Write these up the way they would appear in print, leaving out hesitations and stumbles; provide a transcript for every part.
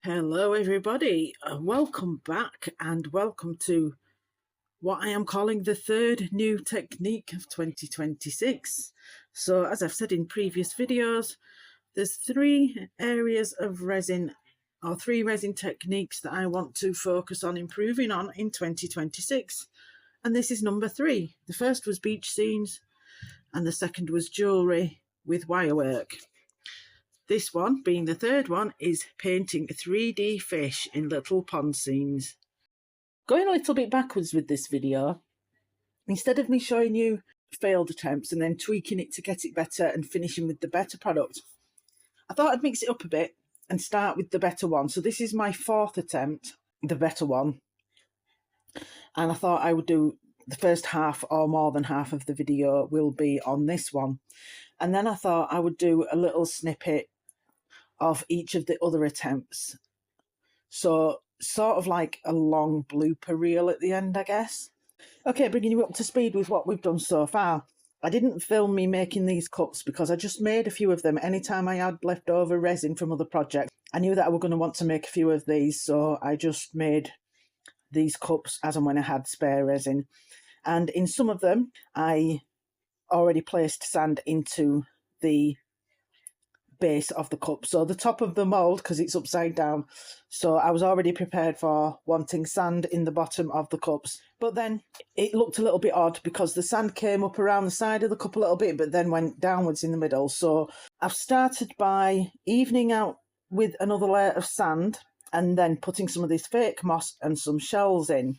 Hello everybody, welcome back and welcome to what I am calling the third new technique of 2026. So as I've said in previous videos, there's three areas of resin or three resin techniques that I want to focus on improving on in 2026, and this is number 3. The first was beach scenes and the second was jewellery with wirework. This one, being the third one, is painting 3D fish in little pond scenes. Going a little bit backwards with this video, instead of me showing you failed attempts and then tweaking it to get it better and finishing with the better product, I thought I'd mix it up a bit and start with the better one. So this is my 4th attempt, the better one. And I thought I would do the first half or more than half of the video will be on this one. And then I thought I would do a little snippet of each of the other attempts. So sort of like a long blooper reel at the end, I guess. Okay, bringing you up to speed with what we've done so far. I didn't film me making these cups because I just made a few of them anytime I had leftover resin from other projects. I knew that I was going to want to make a few of these, so I just made these cups as and when I had spare resin. And in some of them, I already placed sand into the base of the cup, so the top of the mould, because it's upside down, so I was already prepared for wanting sand in the bottom of the cups. But then it looked a little bit odd because the sand came up around the side of the cup a little bit but then went downwards in the middle. So I've started by evening out with another layer of sand and then putting some of this fake moss and some shells in.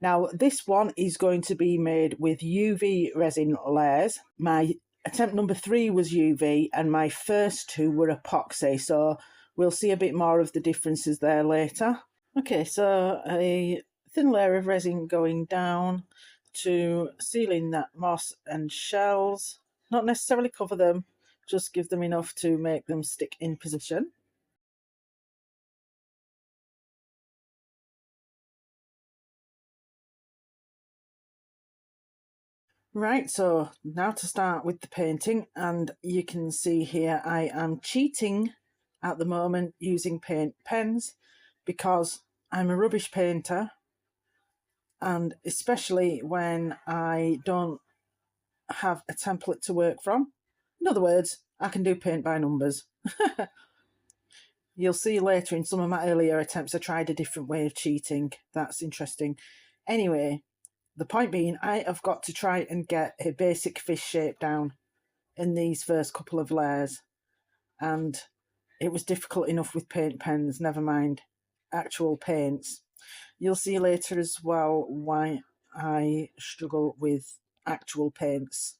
Now this one is going to be made with UV resin layers. My attempt number 3 was UV and my first 2 were epoxy, so we'll see a bit more of the differences there later. Okay, so a thin layer of resin going down to seal in that moss and shells. Not necessarily cover them, just give them enough to make them stick in position. Right, so now to start with the painting, and you can see here I am cheating at the moment using paint pens because I'm a rubbish painter, and especially when I don't have a template to work from. In other words, I can do paint by numbers. You'll see later in some of my earlier attempts I tried a different way of cheating. That's interesting. Anyway, the point being, I have got to try and get a basic fish shape down in these first couple of layers. And it was difficult enough with paint pens, never mind actual paints. You'll see later as well why I struggle with actual paints.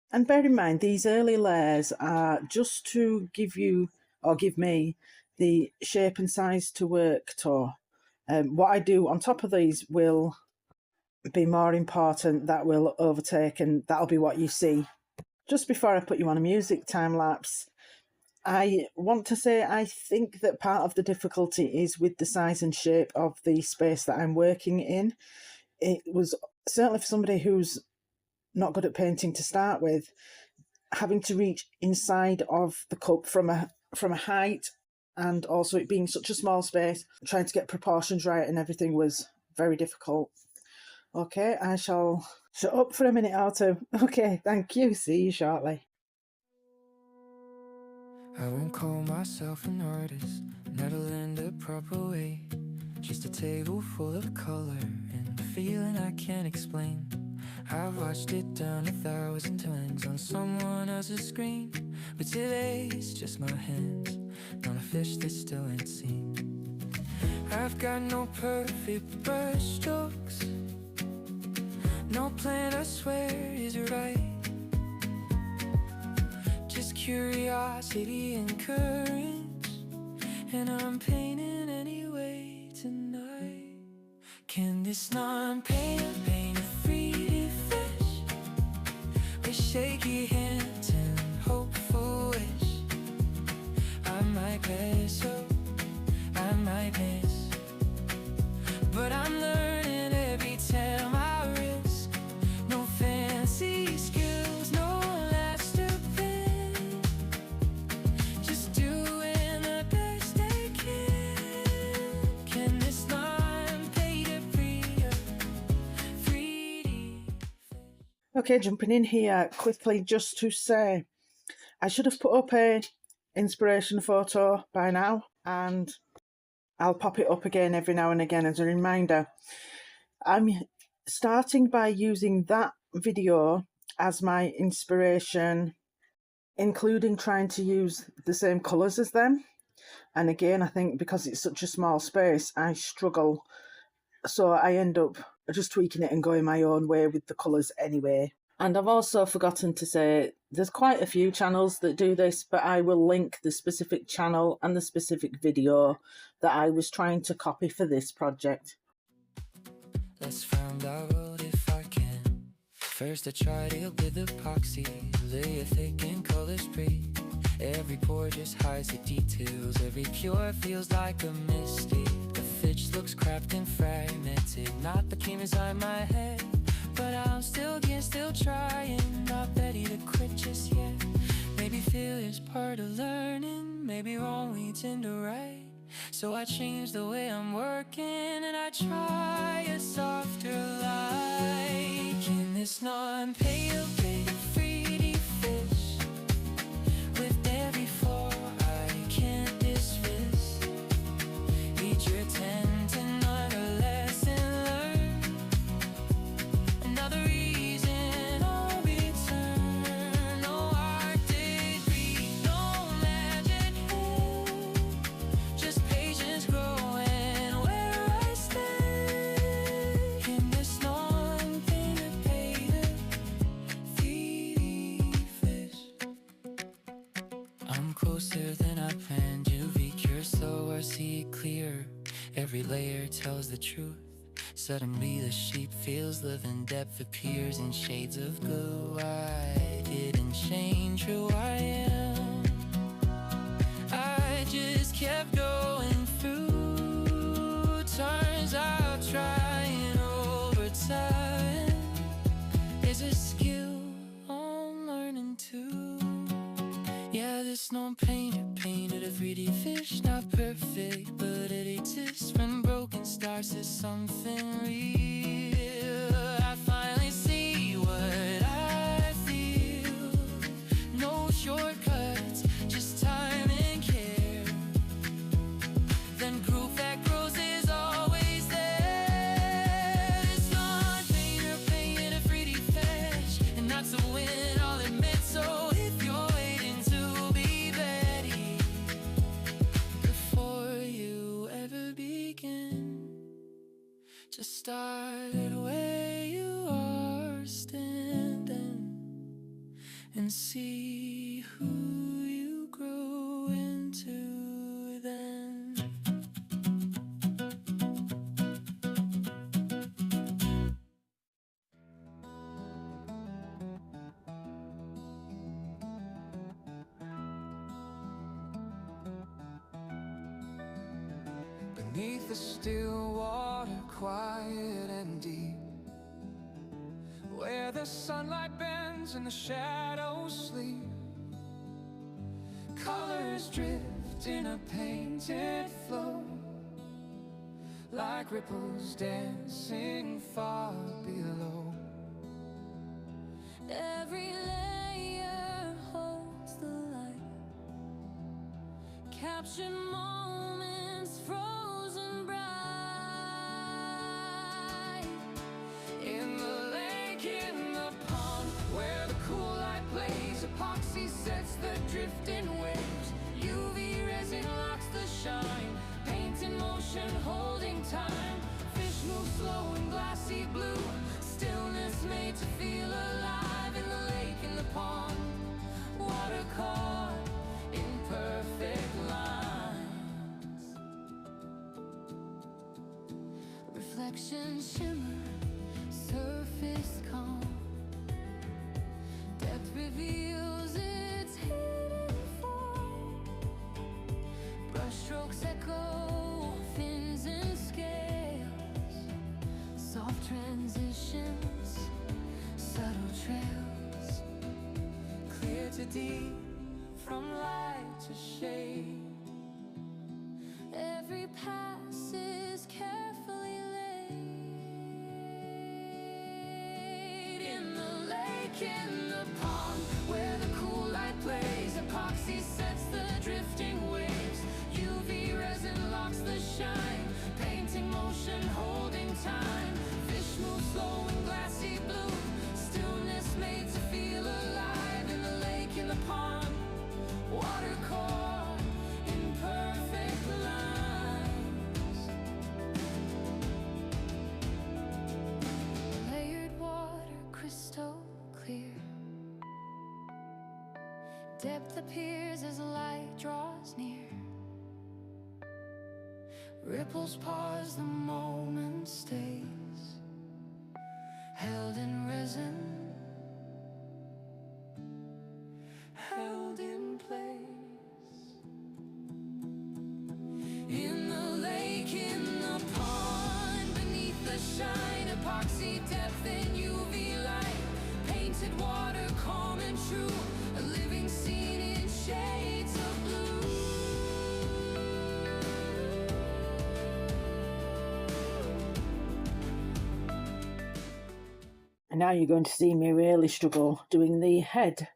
And bear in mind, these early layers are just to give you, or give me, the shape and size to work to. What I do on top of these will be more important, that will overtake, and that'll be what you see. Just before I put you on a music time lapse, I want to say I think that part of the difficulty is with the size and shape of the space that I'm working in. It was certainly for somebody who's not good at painting to start with, having to reach inside of the cup from a height, and also it being such a small space, trying to get proportions right and everything was very difficult. Okay, I shall shut up for a minute or two. Okay, thank you. See you shortly. I won't call myself an artist, never learned a proper way. Just a table full of color and a feeling I can't explain. I've watched it done 1,000 times on someone else's screen, but today it's just my hands, not a fish that still ain't seen. I've got no perfect brush strokes, no plan I swear is right, just curiosity and courage, and I'm painting anyway tonight. Can this non-paint paint a 3D fish with shaky hands and hopeful wish? I might pass up, I might miss, but I'm learning every time I risk. No fancy skills, no master pen, just doing the best I can. Okay, jumping in here quickly just to say I should have put up a inspiration photo by now, and I'll pop it up again every now and again as a reminder. I'm starting by using that video as my inspiration, including trying to use the same colours as them. And again, I think because it's such a small space, I struggle. So I end up just tweaking it and going my own way with the colours anyway. And I've also forgotten to say, there's quite a few channels that do this, but I will link the specific channel and the specific video that I was trying to copy for this project. Let's find out if I can. First I try to with epoxy, lay it thick and color spray. Every pore just hides the details, every pure feels like a mistake. The fitch looks cracked and fragmented, not the chemist in my head. But I'm still trying, not ready to quit just yet. Maybe failure's part of learning, maybe wrong leads into right. So I change the way I'm working and I try a softer light. In this non-pale big 3D fish, with every flaw I can't dismiss, each attempt another lesson learned, another reason I'll return. No art degree, no magic hand, just patience growing where I stand. In this non-painted painted 3D fish, I'm closer than I planned. UV cure so I see it clear. Every layer tells the truth. Suddenly the sheep feels living, depth appears in shades of blue. I didn't change who I am, I just kept going through. Turns out trying over time is a skill I'm learning too. Yeah, this no painted a 3D fish, not perfect, but it exists. When broken starts is something real. I finally see what I feel. No shortcuts, just time and care. Then proof that grows is always there. It's not painted a 3D fish, and that's a win, I'll admit. So if you're waiting to be ready before you ever begin, just start where you are standing and see who you grow into then. Beneath the still water, quiet and deep, where the sunlight bends and the shadows sleep, colors drift in a painted flow, like ripples dancing far below. Every layer holds the light, captured moments frozen bright. In the lake, in the pond, where the cool light plays, epoxy sets the drifting waves. UV resin locks the shine, paint in motion holding time. Fish move slow in glassy blue, stillness made to feel alive. In the lake, in the pond, water caught in perfect lines. Reflection shimmer, surface calm, depth reveals its hidden form. Brushstrokes echo, fins and scales, soft transitions, subtle trails, clear to deep, from light to shade. Every pass is carefully laid. In the lake, lake, in the pond, where the cool light plays. Epoxy sets the drifting waves. UV resin locks the shine, painting motion, holding time. Fish move slow in glassy blue, stillness made to feel alive. In the lake, in the pond, water caught in perfect lines. Layered water, crystal clear. Depth appears as light draws near. Ripples pause, the moment stays, held in resin, held in place. In the lake, in the pond, beneath the shine, epoxy depth and UV light. Painted water, calm and true, a living scene in shades of blue. And now you're going to see me really struggle doing the head.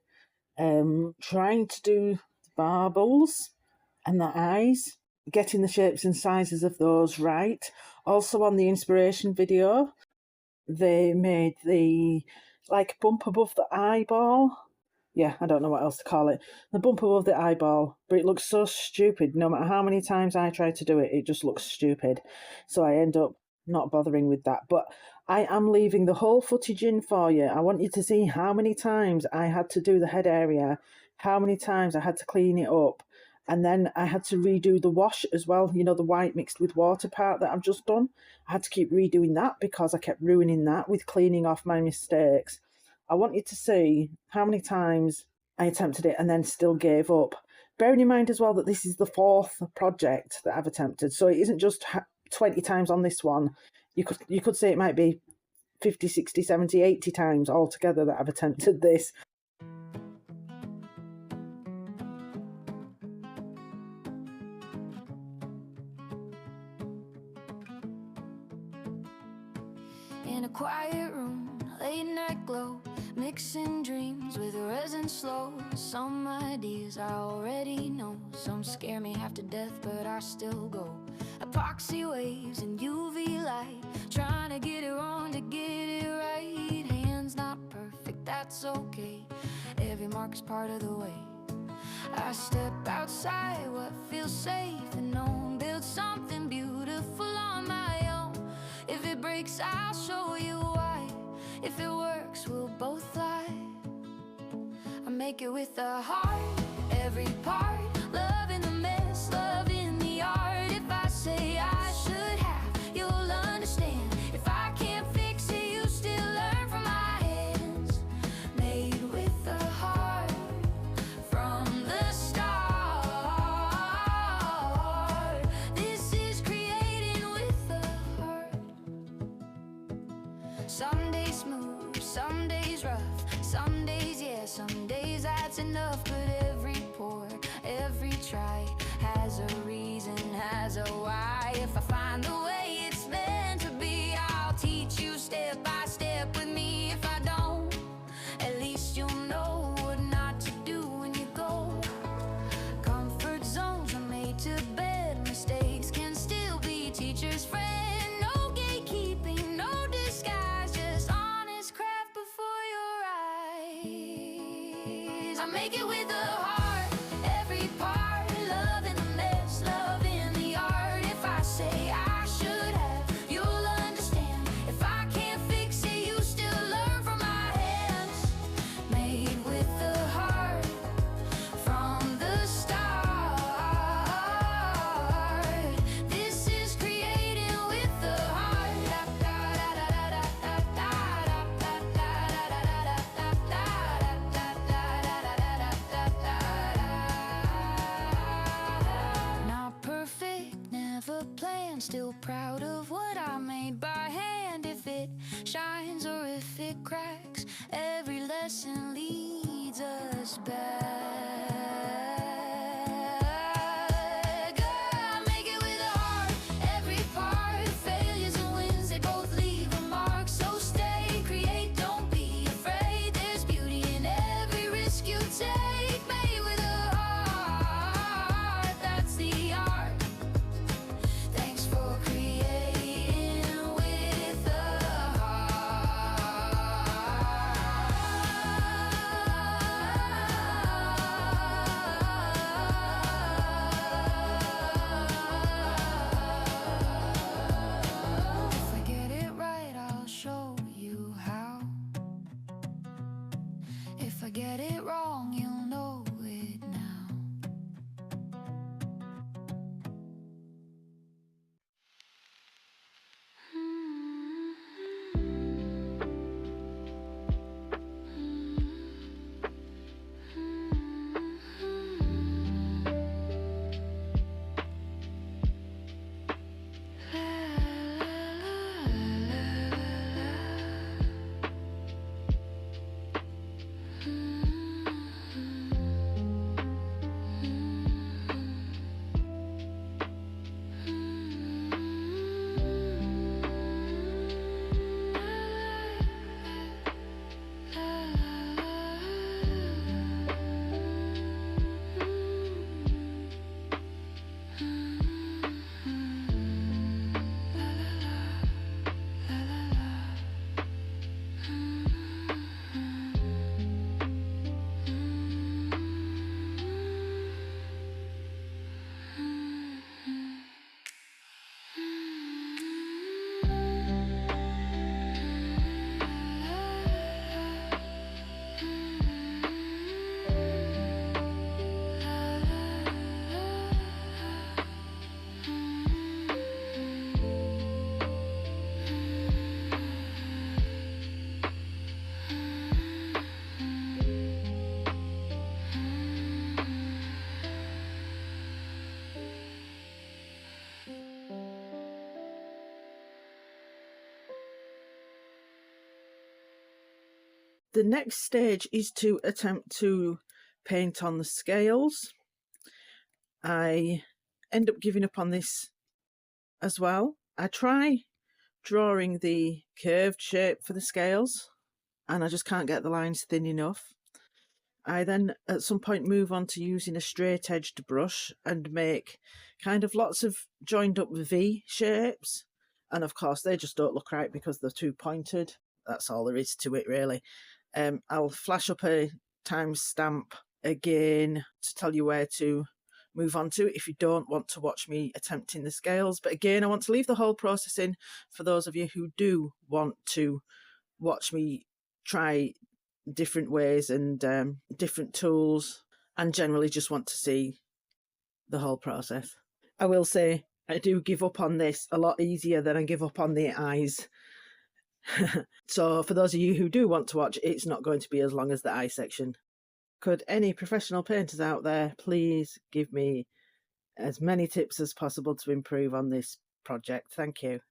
Trying to do the barbels and the eyes, getting the shapes and sizes of those right. Also on the inspiration video, they made the like bump above the eyeball. Yeah, I don't know what else to call it. The bump above the eyeball, but it looks so stupid. No matter how many times I try to do it, it just looks stupid. So I end up not bothering with that. But I am leaving the whole footage in for you. I want you to see how many times I had to do the head area, how many times I had to clean it up, and then I had to redo the wash as well. You know, the white mixed with water part that I've just done. I had to keep redoing that because I kept ruining that with cleaning off my mistakes. I want you to see how many times I attempted it and then still gave up. Bearing in mind as well that this is the 4th project that I've attempted, so it isn't just 20 times on this one. You could say it might be 50, 60, 70, 80 times altogether that I've attempted this. In a quiet room, late night glow, mixing dreams with resin slow. Some ideas I already know, some scare me half to death, but I still go. Epoxy waves and UV light, trying to get it wrong to get it right. Hands not perfect, that's okay, every mark's part of the way. I step outside what feels safe and known, build something beautiful on my own. If it breaks, I'll show you why. If it works, we'll both fly. I make it with a heart, every part. Love in the mess, love in the art. If I say I should have, you'll understand. If I can't fix it, you still learn from my hands. Made with a heart from the start. This is creating with a heart. Some days smooth, some days rough, some days yeah, some days that's enough. But every pour, every try has a reason, has a why. If I find the way it's meant to be, I'll teach you step by step with me. If I don't, at least you'll know what not to do when you go. Comfort zones are made to bed, mistakes can still be teachers' friend. No gatekeeping, no disguise, just honest craft before your eyes. I make it with a heart, every part. Love in the mess, love in the art. If I say I should have, you'll understand. If I can't fix it, you still learn from my hands. Made with the heart from the start. This is creating with the heart. Not perfect, never planned, still proud of what I made by hand. If it shines or if it cracks, every lesson leads us back. I make it with a heart, every part. Failures and wins, they both leave a mark. So stay, create, don't be afraid. There's beauty get it wrong, you'll know it now. The next stage is to attempt to paint on the scales. I end up giving up on this as well. I try drawing the curved shape for the scales and I just can't get the lines thin enough. I then at some point move on to using a straight edged brush and make kind of lots of joined up V shapes, and of course they just don't look right because they're too pointed. That's all there is to it really. I'll flash up a timestamp again to tell you where to move on to if you don't want to watch me attempting the scales. But again, I want to leave the whole process in for those of you who do want to watch me try different ways and different tools and generally just want to see the whole process. I will say I do give up on this a lot easier than I give up on the eyes. So for those of you who do want to watch, it's not going to be as long as the eye section. Could any professional painters out there please give me as many tips as possible to improve on this project? Thank you.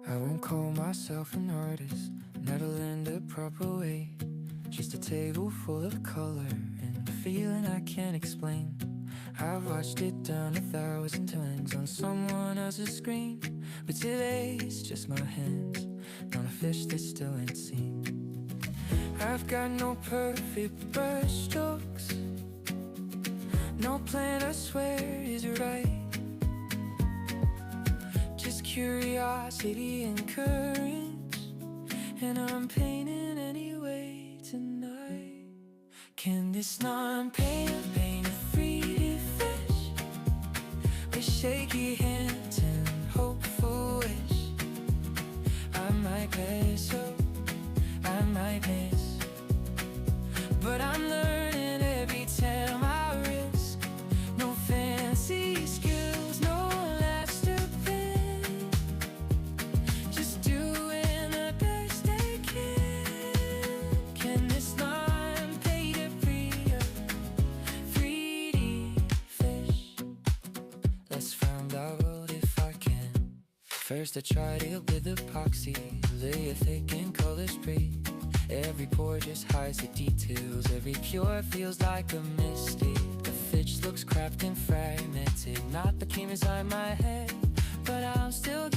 I won't call myself an artist, meddling the proper way. Just a table full of color and a feeling I can't explain. I've watched it done 1,000 times on someone else's screen, but today it's just my hands on a fish that still ain't seen. I've got no perfect brush strokes, no plan I swear is right, just curiosity and courage, and I'm painting anyway tonight. Can this non-paint paint a 3D fish with shaky hands and hopeful wish? I might mess up, I might miss, but I'm learning every time I risk. No fancy skills, no master pen, just doing the best I can. Can this line paint a 3D fish? Let's find out if I can. First I tried it with epoxy, lay it thick and color spray. Every pore just hides the details, every pure feels like a mistake. The fish looks cracked and fragmented, not the chemist in my head, but I'm still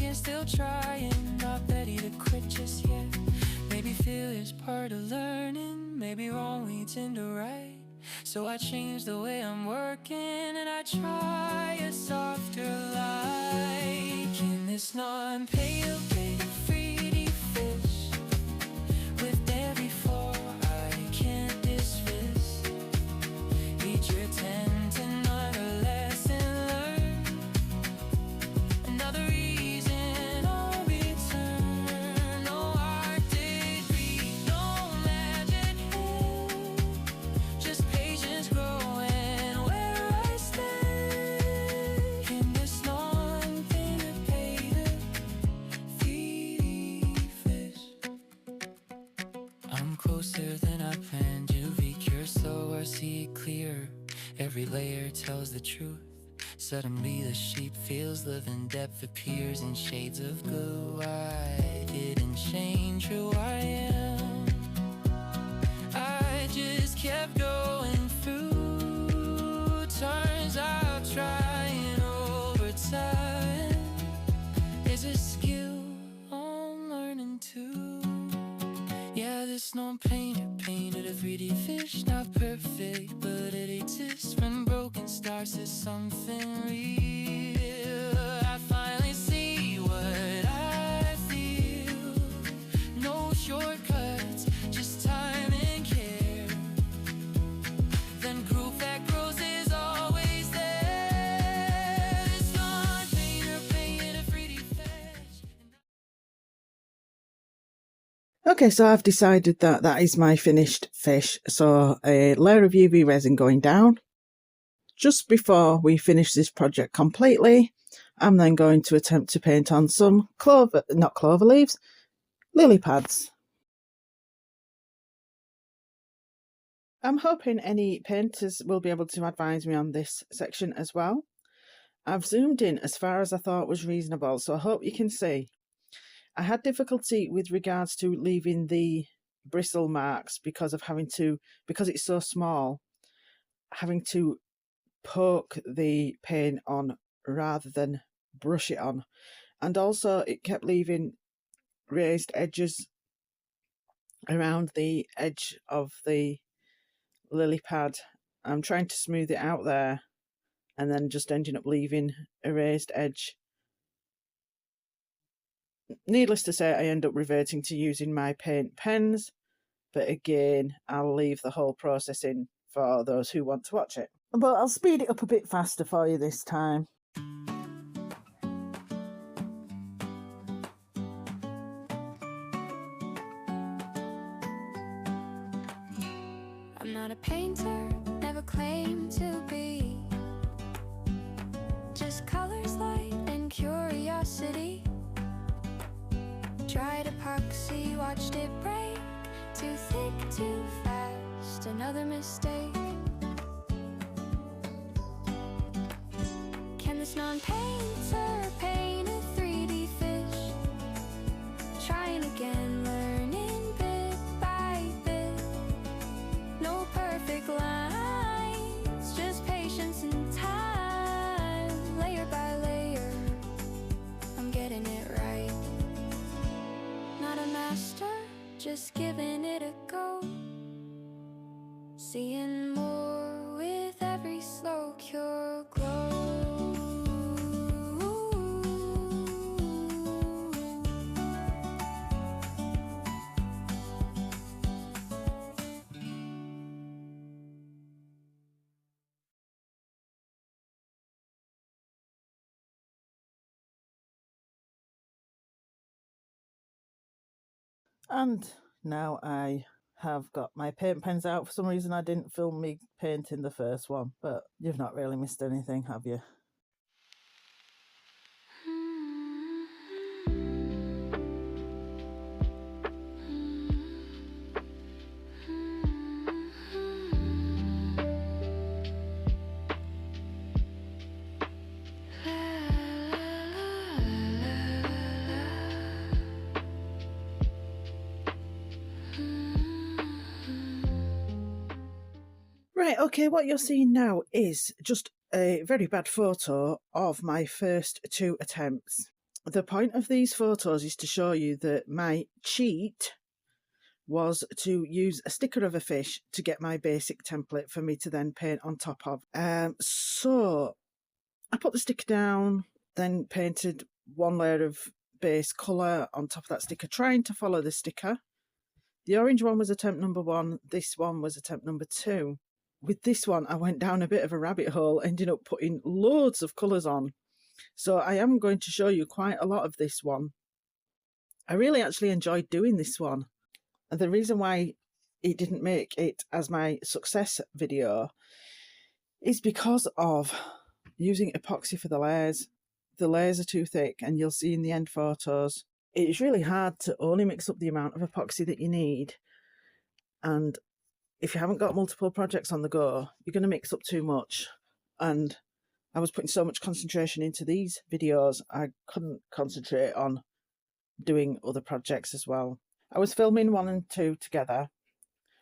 trying, not ready to quit just yet. Maybe failure's part of learning, maybe wrong leads into right. So I change the way I'm working and I try a softer light. Can this non-pale paint 3D fish with every flaw I can't dismiss? Each attempt another lesson learned, another reason I'll return. No art degree, no and UV cure, so I see it clear. Every layer tells the truth. Suddenly the sheep feels, living depth appears in shades of blue. I didn't change who I am, I just kept going through. Turns out trying over time is a skill I'm learning too. Yeah, this no painter painted a 3D fish, not perfect, but it exists. When broken starts is something real. I finally see what I feel. No shortcuts, just time and care. Then proof that grows is always there. This one painter painted a 3D fish. Okay, so I've decided that that is my finished fish. So a layer of UV resin going down. Just before we finish this project completely, I'm then going to attempt to paint on some not clover leaves, lily pads. I'm hoping any painters will be able to advise me on this section as well. I've zoomed in as far as I thought was reasonable, so I hope you can see. I had difficulty with regards to leaving the bristle marks because it's so small, having to poke the paint on rather than brush it on. And also it kept leaving raised edges around the edge of the lily pad. I'm trying to smooth it out there and then just ending up leaving a raised edge. Needless to say, I end up reverting to using my paint pens, but again, I'll leave the whole process in for those who want to watch it. But I'll speed it up a bit faster for you this time. I'm not a painter, never claimed to be. Just colors, light, and curiosity. Tried epoxy, watched it break. Too thick, too fast, another mistake. Can this non-painter paint a 3D fish? Trying again, learning bit by bit. No perfect lines, just patience and time. Layer by layer, I'm getting it right. Not a master, just giving it a go. Seeing more with every slow cure glow. And now I have got my paint pens out. For some reason I didn't film me painting the first one, but you've not really missed anything, have you? Right, okay, what you're seeing now is just a very bad photo of my first two attempts. The point of these photos is to show you that my cheat was to use a sticker of a fish to get my basic template for me to then paint on top of. So I put the sticker down, then painted one layer of base colour on top of that sticker, trying to follow the sticker. The orange one was attempt number 1, this one was attempt number 2. With this one, I went down a bit of a rabbit hole, ended up putting loads of colours on. So I am going to show you quite a lot of this one. I really actually enjoyed doing this one. And the reason why it didn't make it as my success video is because of using epoxy for the layers. The layers are too thick, and you'll see in the end photos, it's really hard to only mix up the amount of epoxy that you need. And if you haven't got multiple projects on the go, you're going to mix up too much. And I was putting so much concentration into these videos, I couldn't concentrate on doing other projects as well. I was filming 1 and 2 together,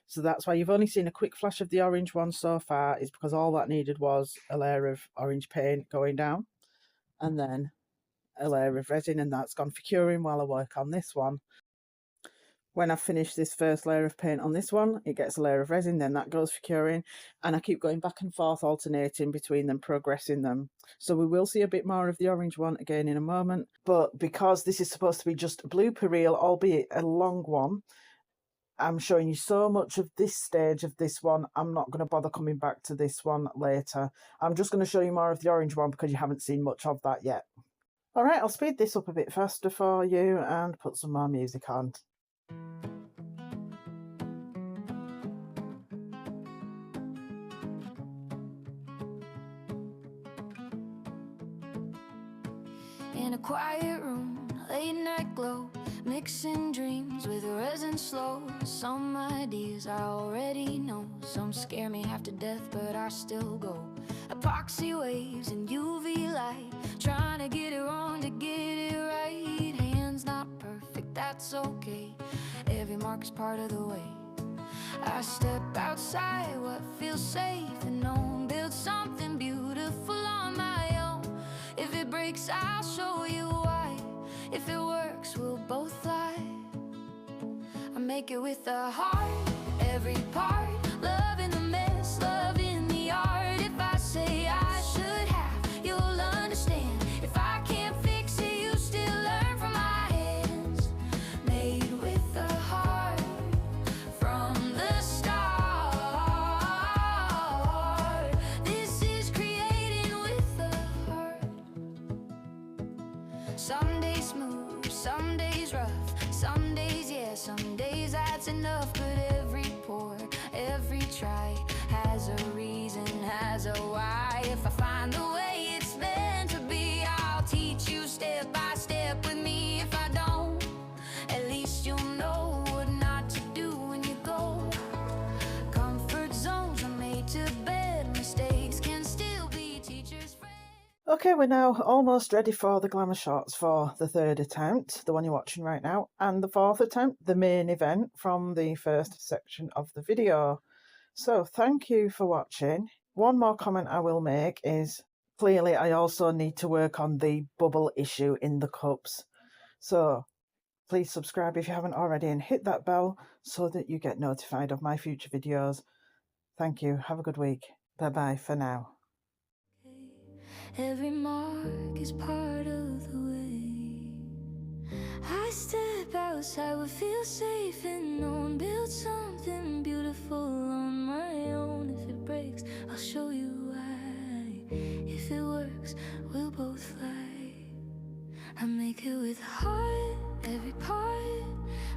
so that's why you've only seen a quick flash of the orange one so far, is because all that needed was a layer of orange paint going down and then a layer of resin, and that's gone for curing while I work on this one. When I finish this first layer of paint on this one, it gets a layer of resin, then that goes for curing, and I keep going back and forth, alternating between them, progressing them. So we will see a bit more of the orange one again in a moment, but because this is supposed to be just a blooper reel, albeit a long one, I'm showing you so much of this stage of this one. I'm not going to bother coming back to this one later. I'm just going to show you more of the orange one because you haven't seen much of that yet. All right, I'll speed this up a bit faster for you and put some more music on. In a quiet room, late night glow, mixing dreams with resin slow. Some ideas I already know, some scare me half to death, but I still go. Epoxy waves and UV light, trying to get it wrong to get it right. Hands not perfect, that's okay, every mark's part of the way. I step outside what feels safe and known, build something beautiful on my own. If it breaks, I'll show you why. If it works, we'll both fly. I make it with a heart, every part. Love in the mess, love in the art. If I say I should have, you'll understand. If I can't fix it, you still learn from my hands. Made with a heart from the start. This is creating with a heart. Some days smooth, some days rough, some days yeah, some days that's enough. But every pour, every try has a reason, has a why. If I find the way it's meant to be, I'll teach you step by step with me. If I don't, at least you'll know what not to do when you go. Comfort zones are made to bed, mistakes can still be teachers' friends. Okay, we're now almost ready for the glamour shots for the 3rd attempt, the one you're watching right now, and the 4th attempt, the main event from the first section of the video. So thank you for watching. One more comment I will make is, clearly I also need to work on the bubble issue in the cups. So please subscribe if you haven't already and hit that bell so that you get notified of my future videos. Thank you. Have a good week. Bye-bye for now. Every mark is part of the way. I step outside what feels safe and known, build something beautiful on my own. If it breaks, I'll show you why. If it works, we'll both fly. I make it with heart, every part.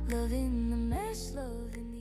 Love in the mess, love in